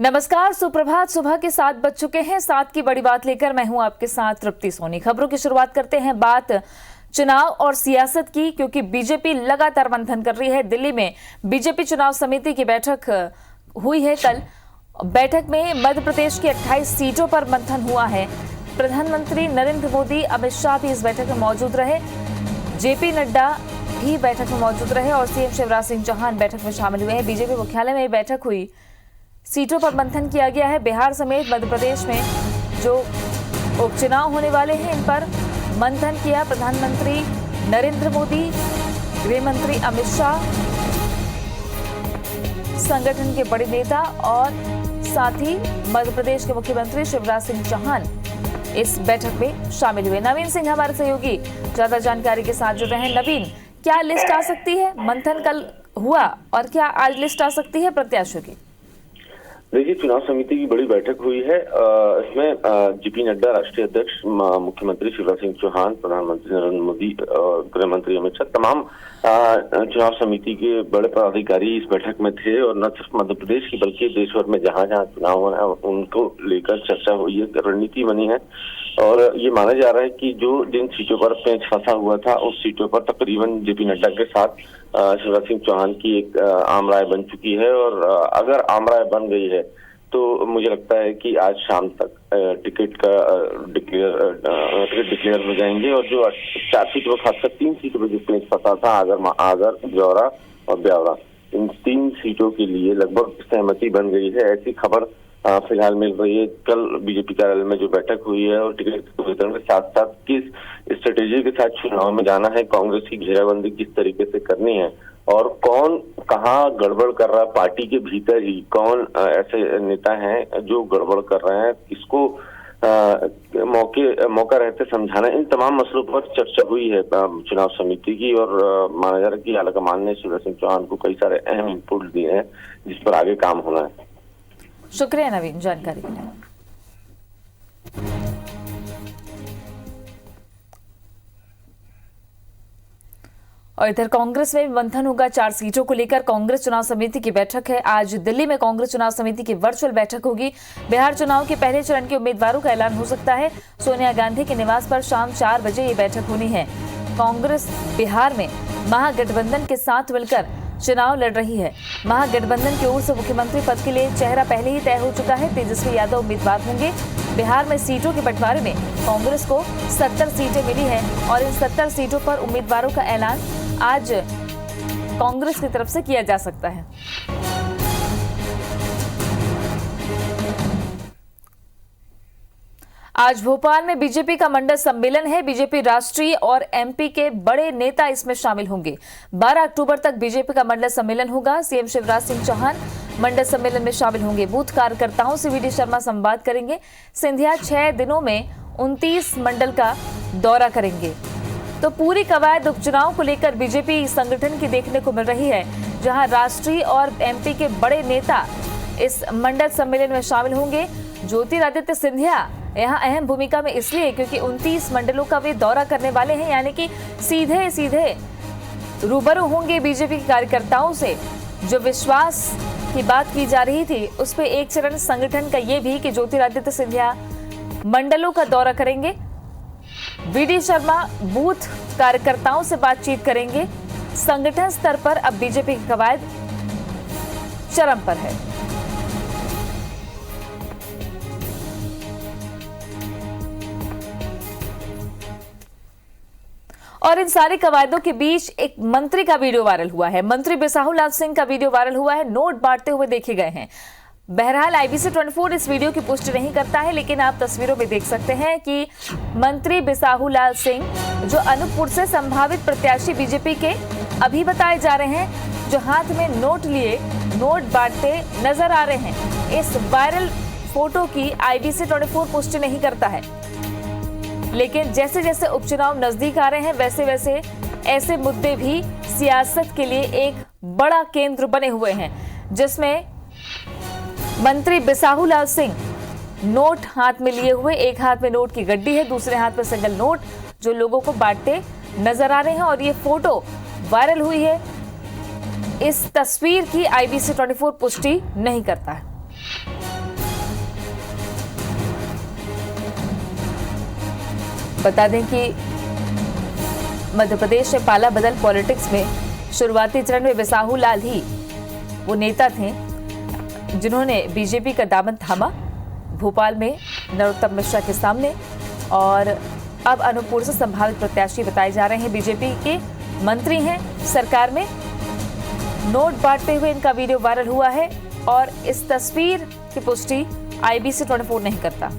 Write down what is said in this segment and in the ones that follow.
नमस्कार, सुप्रभात। सुबह के 7 बज चुके हैं। 7 की बड़ी बात लेकर मैं हूं आपके साथ तृप्ति सोनी। खबरों की शुरुआत करते हैं बात चुनाव और सियासत की, क्योंकि बीजेपी लगातार मंथन कर रही है। दिल्ली में बीजेपी चुनाव समिति की बैठक हुई है कल। बैठक में मध्य प्रदेश की 28 सीटों पर मंथन हुआ है। प्रधानमंत्री नरेंद्र मोदी, अमित शाह भी इस बैठक में मौजूद रहे। जेपी नड्डा भी बैठक में मौजूद रहे और सीएम शिवराज सिंह चौहान बैठक में शामिल हुए हैं। बीजेपी मुख्यालय में बैठक हुई, सीटों पर मंथन किया गया है। बिहार समेत मध्य प्रदेश में जो उपचुनाव होने वाले हैं, इन पर मंथन किया प्रधानमंत्री नरेंद्र मोदी, गृह मंत्री अमित शाह, संगठन के बड़े नेता और साथ ही मध्य प्रदेश के मुख्यमंत्री शिवराज सिंह चौहान इस बैठक में शामिल हुए। नवीन सिंह हमारे सहयोगी ज्यादा जानकारी के साथ जुड़ रहे हैं। नवीन, क्या लिस्ट आ सकती है? मंथन कल हुआ और क्या आज लिस्ट आ सकती है प्रत्याशियों की? देखिए, चुनाव समिति की बड़ी बैठक हुई है। इसमें जेपी नड्डा राष्ट्रीय अध्यक्ष, मुख्यमंत्री शिवराज सिंह चौहान, प्रधानमंत्री नरेंद्र मोदी और गृह मंत्री अमित शाह, तमाम चुनाव समिति के बड़े पदाधिकारी इस बैठक में थे। और न सिर्फ मध्य प्रदेश की बल्कि देश भर में जहां जहां चुनाव होना है उनको लेकर चर्चा हुई है, रणनीति बनी है। और ये माना जा रहा है कि जो जिन सीटों पर पेंच फंसा हुआ था उस सीटों पर तकरीबन जेपी नड्डा के साथ शिवराज सिंह चौहान की एक आम राय बन चुकी है। और अगर आम राय बन गई है तो मुझे लगता है कि आज शाम तक टिकट डिक्लेयर हो जाएंगे। और जो 4 सीटों, खासकर 3 सीटों पर जो पेंच फंसा था, आगर, ब्यौरा और ब्यावरा, इन 3 सीटों के लिए लगभग सहमति बन गई है, ऐसी खबर फिलहाल मिल रही है। कल बीजेपी कार्यालय में जो बैठक हुई है और टिकट वितरण के साथ साथ किस स्ट्रेटेजी के साथ चुनाव में जाना है, कांग्रेस की घेराबंदी किस तरीके से करनी है और कौन कहाँ गड़बड़ कर रहा है, पार्टी के भीतर ही कौन ऐसे नेता हैं जो गड़बड़ कर रहे हैं, इसको मौका रहते समझाना, इन तमाम मसलों पर चर्चा हुई है चुनाव समिति की। और माना जा रहा है कि आलाकमान ने शिवराज सिंह चौहान को कई सारे अहम इनपुट दिए हैं जिस पर आगे काम होना है। शुक्रिया नवीन जानकारी के लिए। और इधर कांग्रेस में मंथन होगा 4 सीटों को लेकर। कांग्रेस चुनाव समिति की बैठक है आज दिल्ली में। कांग्रेस चुनाव समिति की वर्चुअल बैठक होगी। बिहार चुनाव के पहले चरण के उम्मीदवारों का ऐलान हो सकता है। सोनिया गांधी के निवास पर शाम 4 बजे ये बैठक होनी है। कांग्रेस बिहार में महागठबंधन के साथ मिलकर चुनाव लड़ रही है। महागठबंधन की ओर से मुख्यमंत्री पद के लिए चेहरा पहले ही तय हो चुका है। तेजस्वी यादव उम्मीदवार होंगे। बिहार में सीटों के बंटवारे में कांग्रेस को 70 सीटें मिली हैं और इन 70 सीटों पर उम्मीदवारों का ऐलान आज कांग्रेस की तरफ से किया जा सकता है। आज भोपाल में बीजेपी का मंडल सम्मेलन है। बीजेपी राष्ट्रीय और एमपी के बड़े नेता इसमें शामिल होंगे। 12 अक्टूबर तक बीजेपी का मंडल सम्मेलन होगा। सीएम शिवराज सिंह चौहान मंडल सम्मेलन में शामिल होंगे। बूथ कार्यकर्ताओं से वीडी शर्मा संवाद करेंगे। सिंधिया 6 दिनों में 29 मंडल का दौरा करेंगे। तो पूरी कवायद उपचुनाव को लेकर बीजेपी संगठन की देखने को मिल रही है, जहां राष्ट्रीय और एमपी के बड़े नेता इस मंडल सम्मेलन में शामिल होंगे। ज्योतिरादित्य सिंधिया यहाँ अहम भूमिका में इसलिए क्योंकि 29 मंडलों का वे दौरा करने वाले हैं, यानी कि सीधे सीधे रूबरू होंगे बीजेपी के कार्यकर्ताओं से। जो विश्वास की बात की जा रही थी उस पर एक चरण संगठन का ये भी कि ज्योतिरादित्य सिंधिया मंडलों का दौरा करेंगे। वीडी शर्मा बूथ कार्यकर्ताओं से बातचीत करेंगे। संगठन स्तर पर अब बीजेपी की कवायद चरम पर है। और इन सारी कवायदों के बीच एक मंत्री का वीडियो वायरल हुआ है। मंत्री बिसाहुलाल सिंह का वीडियो वायरल हुआ है। नोट बांटते हुए देखे गए हैं। बहरहाल IBC 24 इस वीडियो की पुष्टि नहीं करता है, लेकिन आप तस्वीरों में देख सकते हैं कि मंत्री बिसाहुलाल सिंह, जो अनूपपुर से संभावित प्रत्याशी बीजेपी के अभी बताए जा रहे हैं, जो हाथ में नोट लिए नोट बांटते नजर आ रहे हैं। इस वायरल फोटो की IBC 24 पुष्टि नहीं करता है, लेकिन जैसे जैसे उपचुनाव नजदीक आ रहे हैं वैसे वैसे ऐसे मुद्दे भी सियासत के लिए एक बड़ा केंद्र बने हुए हैं, जिसमें मंत्री बिसाहुलाल सिंह नोट हाथ में लिए हुए, एक हाथ में नोट की गड्डी है, दूसरे हाथ में सिंगल नोट, जो लोगों को बांटते नजर आ रहे हैं। और ये फोटो वायरल हुई है। इस तस्वीर की IBC 24 पुष्टि नहीं करता है। बता दें कि मध्य प्रदेश में पाला बदल पॉलिटिक्स में शुरुआती चरण में बिसाहू लाल ही वो नेता थे जिन्होंने बीजेपी का दामन थामा भोपाल में नरोत्तम मिश्रा के सामने, और अब अनूपपुर से संभावित प्रत्याशी बताए जा रहे हैं। बीजेपी के मंत्री हैं सरकार में। नोट बांटते हुए इनका वीडियो वायरल हुआ है और इस तस्वीर की पुष्टि IBC 24 नहीं करता।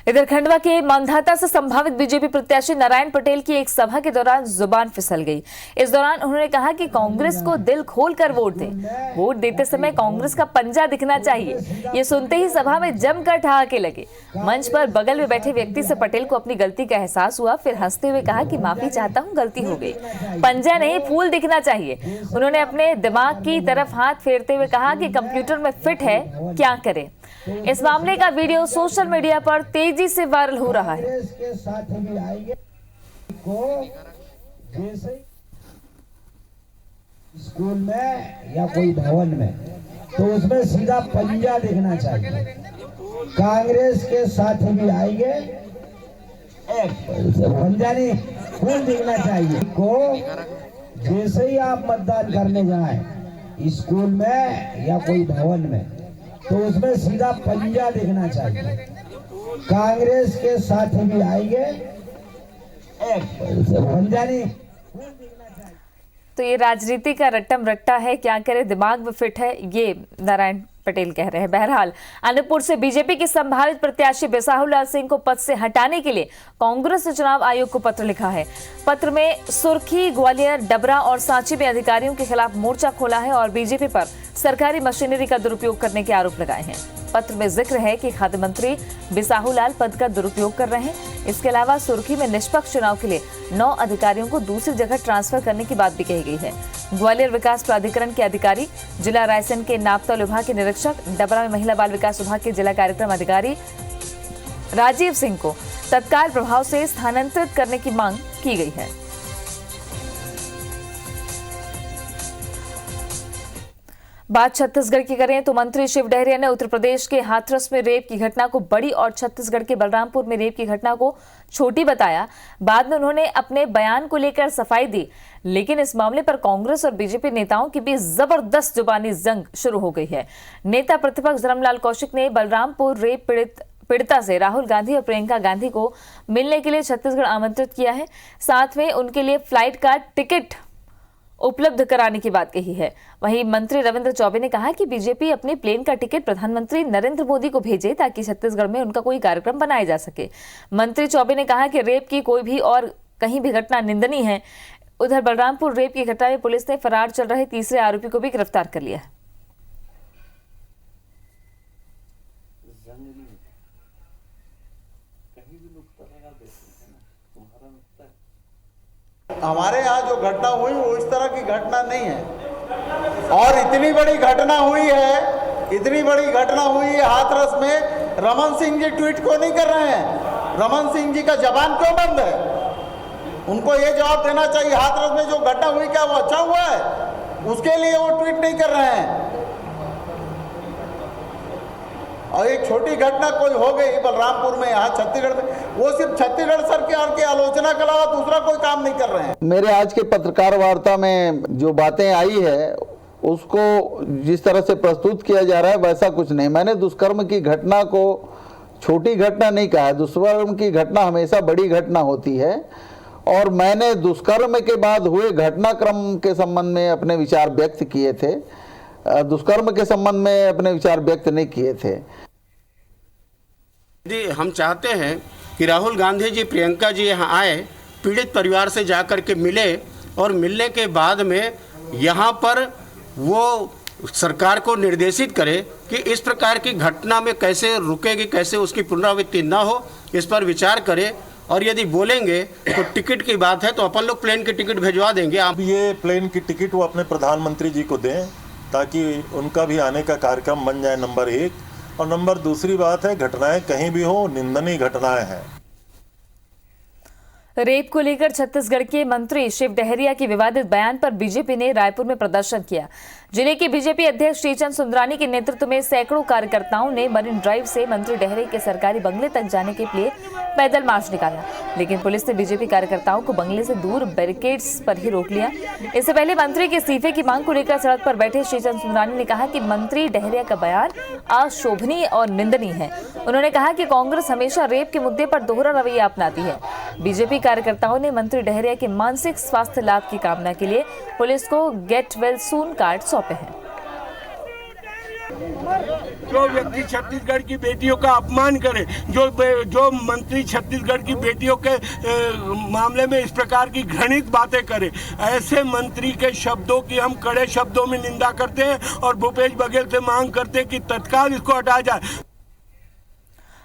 इधर खंडवा के मांधाता से संभावित बीजेपी प्रत्याशी नारायण पटेल की एक सभा के दौरान जुबान फिसल गई। इस दौरान उन्होंने कहा कि कांग्रेस को दिल खोलकर वोट दें। वोट देते समय कांग्रेस का पंजा दिखना चाहिए। ये सुनते ही सभा में जमकर ठहाके लगे। मंच पर बगल में बैठे व्यक्ति से पटेल को अपनी गलती का एहसास हुआ। फिर हंसते हुए कहा कि माफी चाहता हूं, गलती हो गई। पंजा नहीं, फूल दिखना चाहिए। उन्होंने अपने दिमाग की तरफ हाथ फेरते हुए कहा कि कंप्यूटर में फिट है, क्या करें। इस मामले का वीडियो सोशल मीडिया पर तेजी से वायरल हो रहा है। स्कूल में या कोई भवन में तो उसमें सीधा पंजा दिखना चाहिए। कांग्रेस के साथी भी आएंगे, पंजा नहीं, फूल दिखना चाहिए। को जैसे ही आप मतदान करने जाएं स्कूल में या कोई भवन में तो उसमें सीधा पंजा दिखना चाहिए। कांग्रेस के साथी भी आएंगे, पंजा नहीं। तो ये राजनीति का रट्टम रट्टा है, क्या करे, दिमाग में फिट है, ये नारायण पटेल कह रहे हैं। बहरहाल अनूपपुर से बीजेपी के संभावित प्रत्याशी बिसाहू लाल सिंह को पद से हटाने के लिए कांग्रेस ने चुनाव आयोग को पत्र लिखा है। पत्र में सुर्खी, ग्वालियर, डबरा और सांची में अधिकारियों के खिलाफ मोर्चा खोला है और बीजेपी पर सरकारी मशीनरी का दुरुपयोग करने के आरोप लगाए हैं। पत्र में जिक्र है कि खाद्य मंत्री बिसाहू लाल पद का दुरुपयोग कर रहे हैं। इसके अलावा सुर्खी में निष्पक्ष चुनाव के लिए 9 अधिकारियों को दूसरी जगह ट्रांसफर करने की बात भी कही गई है। ग्वालियर विकास प्राधिकरण के अधिकारी, जिला रायसेन के नापतौल विभाग के निरीक्षक, डबरा में महिला बाल विकास विभाग के जिला कार्यक्रम अधिकारी राजीव सिंह को तत्काल प्रभाव से स्थानांतरित करने की मांग की गई है। बात छत्तीसगढ़ की करें तो मंत्री शिव डहरिया ने उत्तर प्रदेश के हाथरस में रेप की घटना को बड़ी और छत्तीसगढ़ के बलरामपुर में रेप की घटना को छोटी बताया। बाद में उन्होंने अपने बयान को लेकर सफाई दी, लेकिन इस मामले पर कांग्रेस और बीजेपी नेताओं के बीच जबरदस्त जुबानी जंग शुरू हो गई है। नेता प्रतिपक्ष धर्मलाल कौशिक ने बलरामपुर रेप पीड़िता से राहुल गांधी और प्रियंका गांधी को मिलने के लिए छत्तीसगढ़ आमंत्रित किया है। साथ में उनके लिए फ्लाइट का टिकट उपलब्ध कराने की बात कही है। वहीं मंत्री रविंद्र चौबे ने कहा कि बीजेपी अपने प्लेन का टिकट प्रधानमंत्री नरेंद्र मोदी को भेजे ताकि छत्तीसगढ़ में उनका कोई कार्यक्रम बनाया जा सके। मंत्री चौबे ने कहा कि रेप की कोई भी और कहीं भी घटना निंदनीय है। उधर बलरामपुर रेप की घटना में पुलिस ने फरार चल रहे तीसरे आरोपी को भी गिरफ्तार कर लिया है। हमारे यहाँ जो घटना हुई वो इस तरह की घटना नहीं है, और इतनी बड़ी घटना हुई है हाथरस में। रमन सिंह जी ट्वीट क्यों नहीं कर रहे हैं? रमन सिंह जी का जबान क्यों बंद है? उनको ये जवाब देना चाहिए। हाथरस में जो घटना हुई क्या वो अच्छा हुआ है? उसके लिए वो ट्वीट नहीं कर रहे हैं। और एक छोटी घटना कोई हो गई बलरामपुर में, यहाँ छत्तीसगढ़ में, वो सिर्फ छत्तीसगढ़ सरकार की आलोचना के अलावा दूसरा कोई काम नहीं कर रहे हैं। मेरे आज के पत्रकार वार्ता में जो बातें आई है उसको जिस तरह से प्रस्तुत किया जा रहा है वैसा कुछ नहीं। मैंने दुष्कर्म की घटना को छोटी घटना नहीं कहा है। दुष्कर्म की घटना हमेशा बड़ी घटना होती है, और मैंने दुष्कर्म के बाद हुए घटनाक्रम के संबंध में अपने विचार व्यक्त किए थे। दुष्कर्म के संबंध में अपने विचार व्यक्त नहीं किए थे। हम चाहते हैं कि राहुल गांधी जी, प्रियंका जी यहाँ आए, पीड़ित परिवार से जाकर के मिले, और मिलने के बाद में यहाँ पर वो सरकार को निर्देशित करे कि इस प्रकार की घटना में कैसे रुकेगी, कैसे उसकी पुनरावृत्ति ना हो, इस पर विचार करे। और यदि बोलेंगे तो टिकट की बात है तो अपन लोग प्लेन की टिकट भिजवा देंगे। आप ये प्लेन की टिकट वो अपने प्रधानमंत्री जी को दें ताकि उनका भी आने का कार्यक्रम बन जाए, नंबर 1। और नंबर दूसरी बात है, घटनाएं कहीं भी हो, निंदनीय घटनाएं हैं। रेप को लेकर छत्तीसगढ़ के मंत्री शिव डहरिया के विवादित बयान पर बीजेपी ने रायपुर में प्रदर्शन किया। जिले के बीजेपी अध्यक्ष श्रीचंद सुंदरानी के नेतृत्व में सैकड़ों कार्यकर्ताओं ने मरीन ड्राइव से मंत्री डहरिया के सरकारी बंगले तक जाने के लिए पैदल मार्च निकाला, लेकिन पुलिस ने बीजेपी कार्यकर्ताओं को बंगले से दूर बैरिकेड्स पर ही रोक लिया। इससे पहले मंत्री के इस्तीफे की मांग को लेकर सड़क पर बैठे श्रीचंद सुंदरानी ने कहा कि मंत्री डहरिया का बयान अशोभनीय और निंदनीय है। उन्होंने कहा कि कांग्रेस हमेशा रेप के मुद्दे पर दोहरा रवैया अपनाती है। बीजेपी कार्यकर्ताओं ने मंत्री डहरिया के मानसिक स्वास्थ्य लाभ की कामना के लिए पुलिस को गेट वेल सून कार्ड सौंपे हैं। जो व्यक्ति छत्तीसगढ़ की बेटियों का अपमान करे, जो मंत्री छत्तीसगढ़ की बेटियों के मामले में इस प्रकार की घृणित बातें करे, ऐसे मंत्री के शब्दों की हम कड़े शब्दों में निंदा करते हैं और भूपेश बघेल से मांग करते हैं कि तत्काल इसको हटाया जाए।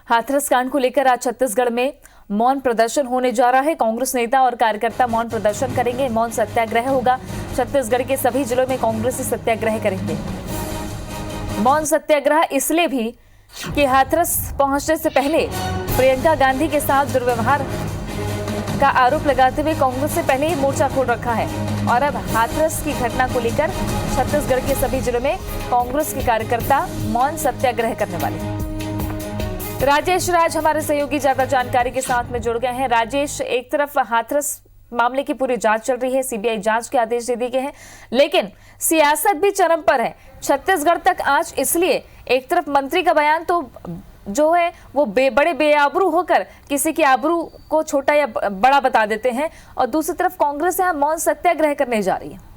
हाथरस कांड को लेकर आज छत्तीसगढ़ में मौन प्रदर्शन होने जा रहा है। कांग्रेस नेता और कार्यकर्ता मौन प्रदर्शन करेंगे। मौन सत्याग्रह होगा। छत्तीसगढ़ के सभी जिलों में कांग्रेसी सत्याग्रह करेंगे। मौन सत्याग्रह इसलिए भी कि हाथरस पहुंचने से पहले प्रियंका गांधी के साथ दुर्व्यवहार का आरोप लगाते हुए कांग्रेस से पहले ही मोर्चा खोल रखा है और अब हाथरस की घटना को लेकर छत्तीसगढ़ के सभी जिलों में कांग्रेस के कार्यकर्ता मौन सत्याग्रह करने वाले हैं। राजेश राज हमारे सहयोगी ज्यादा जानकारी के साथ में जुड़ गए हैं। राजेश, एक तरफ हाथरस मामले की पूरी जांच चल रही है, सीबीआई जांच के आदेश दे दिए गए हैं, लेकिन सियासत भी चरम पर है। छत्तीसगढ़ तक आज इसलिए एक तरफ मंत्री का बयान तो जो है वो बड़े बेआबरू होकर किसी की आबरू को छोटा या बड़ा बता देते हैं और दूसरी तरफ कांग्रेस यहाँ मौन सत्याग्रह करने जा रही है।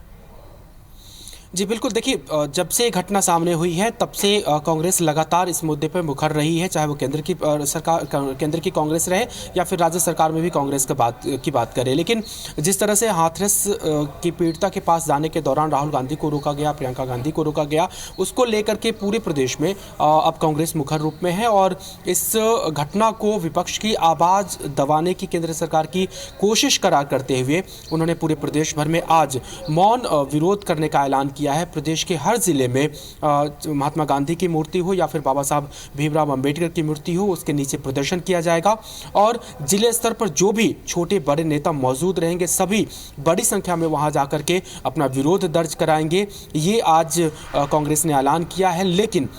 जी बिल्कुल, देखिए जब से घटना सामने हुई है तब से कांग्रेस लगातार इस मुद्दे पर मुखर रही है, चाहे वो केंद्र की कांग्रेस रहे या फिर राज्य सरकार में भी कांग्रेस की बात करे। लेकिन जिस तरह से हाथरस की पीड़िता के पास जाने के दौरान राहुल गांधी को रोका गया, प्रियंका गांधी को रोका गया, उसको लेकर के पूरे प्रदेश में अब कांग्रेस मुखर रूप में है और इस घटना को विपक्ष की आवाज़ दबाने की केंद्र सरकार की कोशिश करार करते हुए उन्होंने पूरे प्रदेश भर में आज मौन विरोध करने का ऐलान किया है। प्रदेश के हर जिले में महात्मा गांधी की मूर्ति हो या फिर बाबा साहब भीमराव अंबेडकर की मूर्ति हो, उसके नीचे प्रदर्शन किया जाएगा और जिले स्तर पर जो भी छोटे बड़े नेता मौजूद रहेंगे सभी बड़ी संख्या में वहां जाकर के अपना विरोध दर्ज कराएंगे। ये आज कांग्रेस ने ऐलान किया है। लेकिन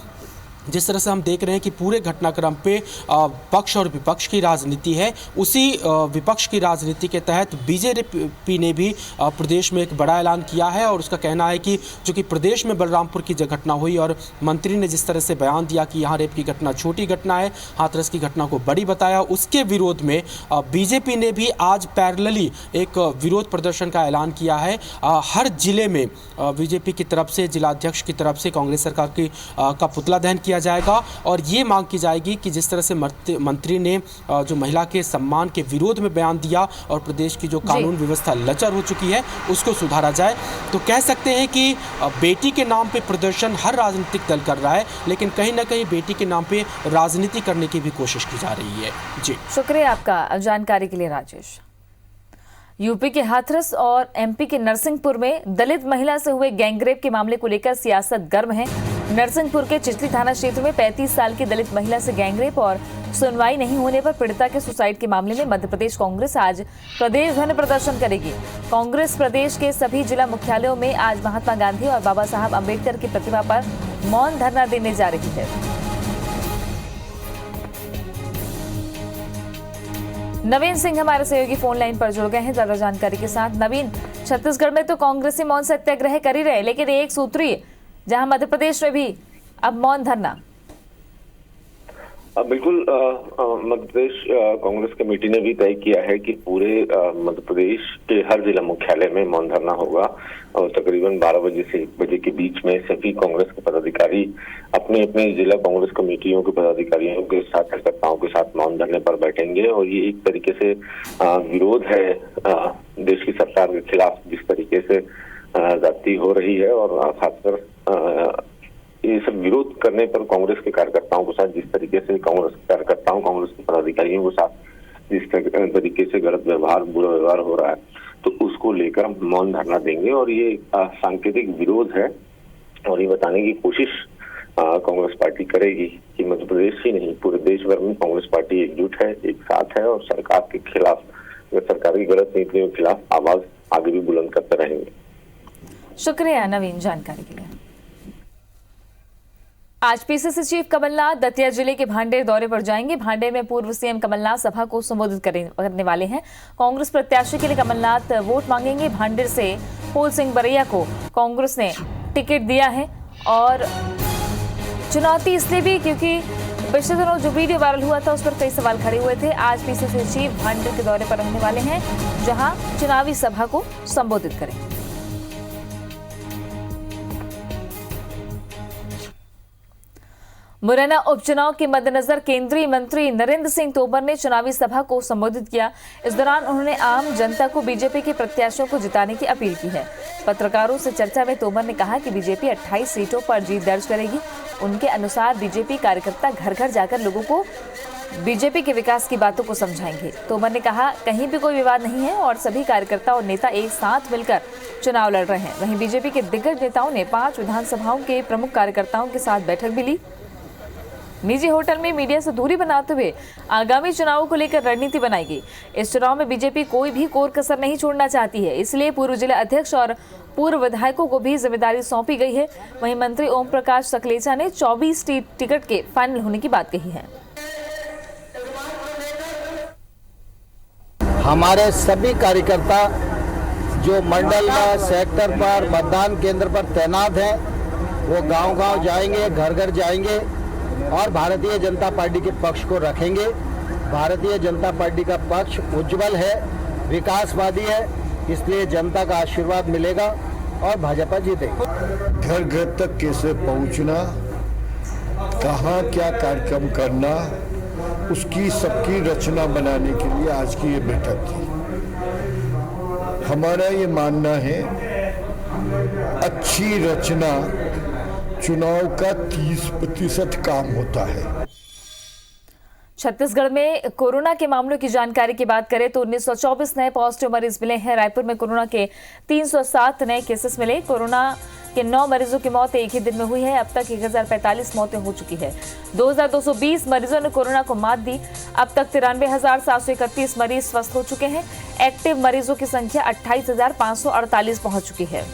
जिस तरह से हम देख रहे हैं कि पूरे घटनाक्रम पे पक्ष और विपक्ष की राजनीति है, उसी विपक्ष की राजनीति के तहत बीजेपी ने भी प्रदेश में एक बड़ा ऐलान किया है और उसका कहना है कि चूँकि प्रदेश में बलरामपुर की घटना हुई और मंत्री ने जिस तरह से बयान दिया कि यहाँ रेप की घटना छोटी घटना है, हाथरस की घटना को बड़ी बताया, उसके विरोध में बीजेपी ने भी आज पैरेलली एक विरोध प्रदर्शन का ऐलान किया है। हर जिले में बीजेपी की तरफ से, जिलाध्यक्ष की तरफ से कांग्रेस सरकार का पुतला दहन किया जाएगा और ये मांग की जाएगी कि जिस तरह से मंत्री ने जो महिला के सम्मान के विरोध में बयान दिया और प्रदेश की जो कानून व्यवस्था लचर हो चुकी है उसको सुधारा जाए। तो कह सकते हैं कि बेटी के नाम पे प्रदर्शन हर राजनीतिक दल कर रहा है, लेकिन कहीं ना कहीं बेटी के नाम पे राजनीति करने की भी कोशिश की जा रही है। जी शुक्रिया आपका जानकारी के लिए राजेश। यूपी के हाथरस और एमपी के नरसिंहपुर में दलित महिला से हुए गैंगरेप के मामले को लेकर सियासत गर्म है। नरसिंहपुर के चिचली थाना क्षेत्र में 35 साल की दलित महिला से गैंगरेप और सुनवाई नहीं होने पर पीड़िता के सुसाइड के मामले में मध्य प्रदेश कांग्रेस आज प्रदेश भर में प्रदर्शन करेगी। कांग्रेस प्रदेश के सभी जिला मुख्यालयों में आज महात्मा गांधी और बाबा साहब अम्बेडकर की प्रतिमा पर मौन धरना देने जा रही है। नवीन सिंह हमारे सहयोगी फोन लाइन पर जुड़ गए हैं ज्यादा जानकारी के साथ। नवीन, छत्तीसगढ़ में तो कांग्रेसी मौन सत्याग्रह कर ही रहे, लेकिन एक सूत्रीय जहां मध्य प्रदेश में भी अब मौन धरना। बिल्कुल, मध्य प्रदेश कांग्रेस कमेटी ने भी तय किया है कि पूरे मध्य प्रदेश के हर जिला मुख्यालय में मौन धरना होगा और तकरीबन 12 बजे से 1 बजे के बीच में सभी कांग्रेस के पदाधिकारी अपने अपने जिला कांग्रेस कमेटियों के पदाधिकारियों के साथ, कार्यकर्ताओं के साथ मौन धरने पर बैठेंगे और ये एक तरीके से विरोध है देश की सरकार के खिलाफ जिस तरीके से ज्यादती हो रही है और खासकर ये सब विरोध करने पर कांग्रेस के कार्यकर्ताओं के साथ जिस तरीके से कांग्रेस के कार्यकर्ताओं, कांग्रेस के पदाधिकारियों के साथ जिस तरीके से गलत व्यवहार, बुरा व्यवहार हो रहा है, तो उसको लेकर हम मौन धरना देंगे और ये सांकेतिक विरोध है और ये बताने की कोशिश कांग्रेस पार्टी करेगी कि मध्य प्रदेश ही नहीं पूरे देश भर में कांग्रेस पार्टी एकजुट है, एक साथ है और सरकार के खिलाफ वे सरकार की गलत नीतियों के खिलाफ आवाज आगे भी बुलंद करते रहेंगे। शुक्रिया नवीन जानकारी के लिए। आज पीसीसी चीफ कमलनाथ दतिया जिले के भांडेर दौरे पर जाएंगे। भांडेर में पूर्व सीएम कमलनाथ सभा को संबोधित करने वाले हैं। कांग्रेस प्रत्याशी के लिए कमलनाथ वोट मांगेंगे। भांडेर से फूल सिंह बरैया को कांग्रेस ने टिकट दिया है और चुनौती इसलिए भी क्योंकि पिछले दिनों जो वीडियो वायरल हुआ था उस पर कई सवाल खड़े हुए थे। आज पीसीसी चीफ भांडेर के दौरे पर रहने वाले हैं, जहां चुनावी सभा को संबोधित करेंगे। मुरैना उपचुनाव के मद्देनजर केंद्रीय मंत्री नरेंद्र सिंह तोमर ने चुनावी सभा को संबोधित किया। इस दौरान उन्होंने आम जनता को बीजेपी के प्रत्याशियों को जिताने की अपील की है। पत्रकारों से चर्चा में तोमर ने कहा कि बीजेपी 28 सीटों पर जीत दर्ज करेगी। उनके अनुसार बीजेपी कार्यकर्ता घर घर जाकर लोगों को बीजेपी के विकास की बातों को समझाएंगे। तोमर ने कहा, कहीं भी कोई विवाद नहीं है और सभी कार्यकर्ता और नेता एक साथ मिलकर चुनाव लड़ रहे हैं। वहीं बीजेपी के दिग्गज नेताओं ने 5 विधानसभाओं के प्रमुख कार्यकर्ताओं के साथ बैठक भी ली। निजी होटल में मीडिया से दूरी बनाते हुए आगामी चुनावों को लेकर रणनीति बनाई गई। इस चुनाव में बीजेपी कोई भी कोर कसर नहीं छोड़ना चाहती है, इसलिए पूर्व जिला अध्यक्ष और पूर्व विधायकों को भी जिम्मेदारी सौंपी गई है। वहीं मंत्री ओम प्रकाश सकलेचा ने 24 टिकट के फाइनल होने की बात कही है। हमारे सभी कार्यकर्ता जो मंडल में, सेक्टर पर, मतदान केंद्र पर तैनात हैं, वो गांव-गांव जाएंगे, घर घर जाएंगे और भारतीय जनता पार्टी के पक्ष को रखेंगे। भारतीय जनता पार्टी का पक्ष उज्जवल है, विकासवादी है, इसलिए जनता का आशीर्वाद मिलेगा और भाजपा जीतेगी। घर घर तक कैसे पहुंचना, कहाँ क्या कार्यक्रम करना, उसकी सबकी रचना बनाने के लिए आज की ये बैठक थी। हमारा ये मानना है, अच्छी रचना चुनाव का 30% काम होता है। छत्तीसगढ़ में कोरोना के मामलों की जानकारी की बात करें तो 1924 नए पॉजिटिव मरीज मिले हैं। रायपुर में कोरोना के 307 नए केसेस मिले। कोरोना के 9 मरीजों की मौत एक ही दिन में हुई है। अब तक 1045 मौतें हो चुकी है। 2220 मरीजों ने कोरोना को मात दी। अब तक 93,731 मरीज स्वस्थ हो चुके हैं। एक्टिव मरीजों की संख्या 28,548 पहुंच चुकी है।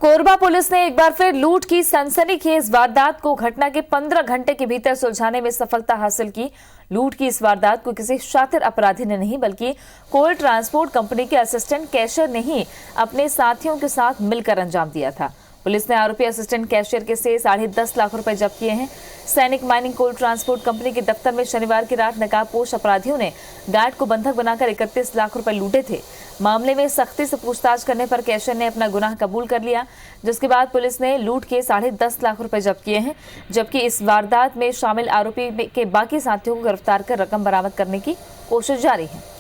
कोरबा पुलिस ने एक बार फिर लूट की सनसनीखेज वारदात को घटना के 15 घंटे के भीतर सुलझाने में सफलता हासिल की। लूट की इस वारदात को किसी शातिर अपराधी ने नहीं बल्कि कोल ट्रांसपोर्ट कंपनी के असिस्टेंट कैशियर ने ही अपने साथियों के साथ मिलकर अंजाम दिया था। पुलिस ने आरोपी असिस्टेंट कैशियर के से 10.5 लाख रुपए जब्त किए हैं। सैनिक माइनिंग कोल ट्रांसपोर्ट कंपनी के दफ्तर में शनिवार की रात नकाबपोश अपराधियों ने गार्ड को बंधक बनाकर 31 लाख रुपए लूटे थे। मामले में सख्ती से पूछताछ करने पर कैशियर ने अपना गुनाह कबूल कर लिया, जिसके बाद पुलिस ने लूट के 10.5 लाख रुपए जब्त किए हैं, जबकि इस वारदात में शामिल आरोपी के बाकी साथियों को गिरफ्तार कर रकम बरामद करने की कोशिश जारी है।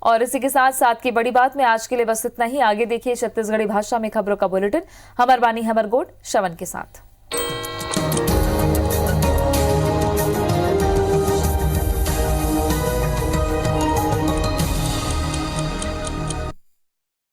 और इसी के साथ साथ की बड़ी बात में आज के लिए बस इतना ही। आगे देखिए छत्तीसगढ़ी भाषा में खबरों का बुलेटिन हमर बानी हमर गोठ श्रवण के साथ।